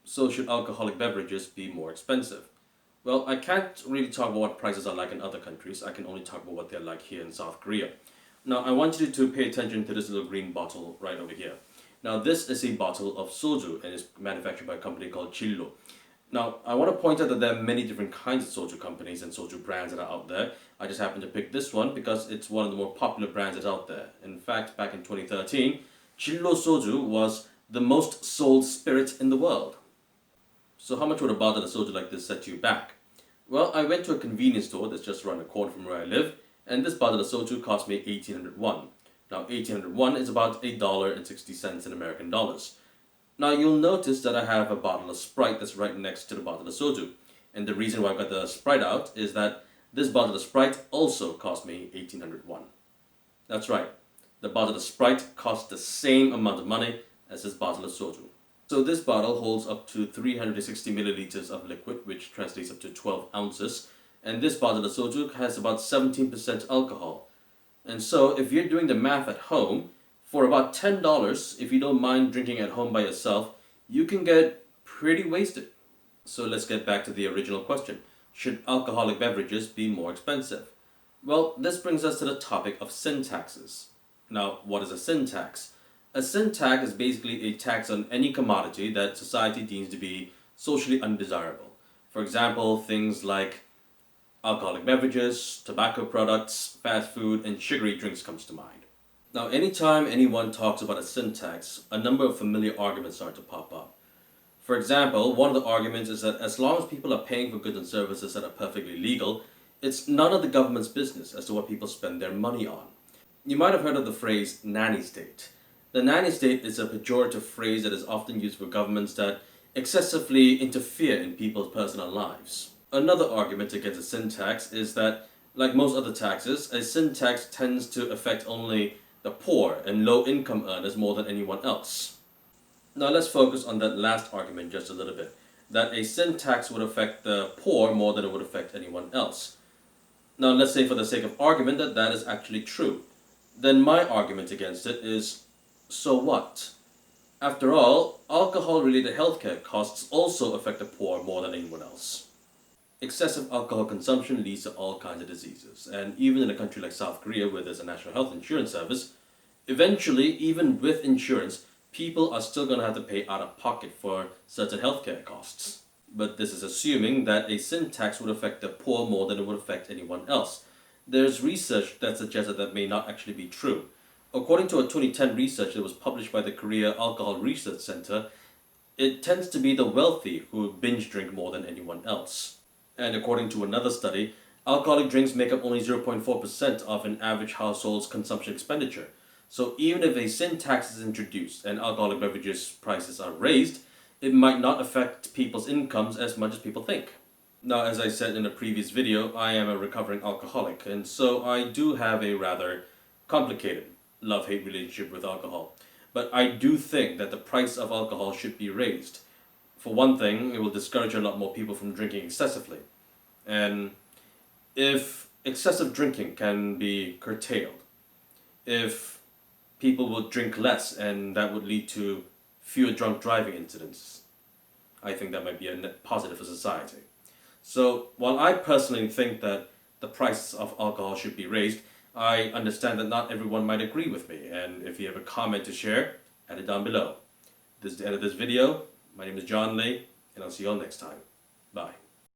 So should alcoholic beverages be more expensive? Well, I can't really talk about what prices are like in other countries. I can only talk about what they're like here in South Korea. Now, I want you to pay attention to this little green bottle right over here. Now, this is a bottle of soju and is manufactured by a company called Chillo. Now, I want to point out that there are many different kinds of soju companies and soju brands that are out there. I just happen to pick this one because it's one of the more popular brands that's out there. In fact, back in 2013, Chillo Soju was the most sold spirit in the world. So how much would a bottle of soju like this set you back? Well, I went to a convenience store that's just around the corner from where I live, and this bottle of soju cost me 1800 won. Now, 1800 won is about $1.60 in American dollars. Now, you'll notice that I have a bottle of Sprite that's right next to the bottle of soju. And the reason why I got the Sprite out is that this bottle of Sprite also cost me 1800 won. That's right, the bottle of Sprite cost the same amount of money as this bottle of soju. So this bottle holds up to 360 milliliters of liquid, which translates up to 12 ounces. And this bottle of soju has about 17% alcohol. And so if you're doing the math at home, for about $10, if you don't mind drinking at home by yourself, you can get pretty wasted. So let's get back to the original question. Should alcoholic beverages be more expensive? Well, this brings us to the topic of sin taxes. Now, what is a sin tax? A sin tax is basically a tax on any commodity that society deems to be socially undesirable. For example, things like alcoholic beverages, tobacco products, fast food, and sugary drinks comes to mind. Now, anytime anyone talks about a sin tax, a number of familiar arguments start to pop up. For example, one of the arguments is that as long as people are paying for goods and services that are perfectly legal, it's none of the government's business as to what people spend their money on. You might have heard of the phrase nanny state. The nanny state is a pejorative phrase that is often used for governments that excessively interfere in people's personal lives. Another argument against a sin tax is that, like most other taxes, a sin tax tends to affect only the poor and low-income earners more than anyone else. Now let's focus on that last argument just a little bit, that a sin tax would affect the poor more than it would affect anyone else. Now let's say for the sake of argument that that is actually true. Then my argument against it is, so what? After all, alcohol-related healthcare costs also affect the poor more than anyone else. Excessive alcohol consumption leads to all kinds of diseases, and even in a country like South Korea where there's a national health insurance service, eventually, even with insurance, people are still going to have to pay out of pocket for certain healthcare costs. But this is assuming that a sin tax would affect the poor more than it would affect anyone else. There's research that suggests that may not actually be true. According to a 2010 research that was published by the Korea Alcohol Research Center, it tends to be the wealthy who binge drink more than anyone else. And according to another study, alcoholic drinks make up only 0.4% of an average household's consumption expenditure. So even if a sin tax is introduced and alcoholic beverages prices are raised, it might not affect people's incomes as much as people think. Now, as I said in a previous video, I am a recovering alcoholic, and so I do have a rather complicated love-hate relationship with alcohol. But I do think that the price of alcohol should be raised. For one thing, it will discourage a lot more people from drinking excessively. And if excessive drinking can be curtailed, if people would drink less and that would lead to fewer drunk driving incidents, I think that might be a net positive for society. So while I personally think that the price of alcohol should be raised, I understand that not everyone might agree with me, and if you have a comment to share, add it down below. This is the end of this video. My name is John Lee, and I'll see you all next time. Bye.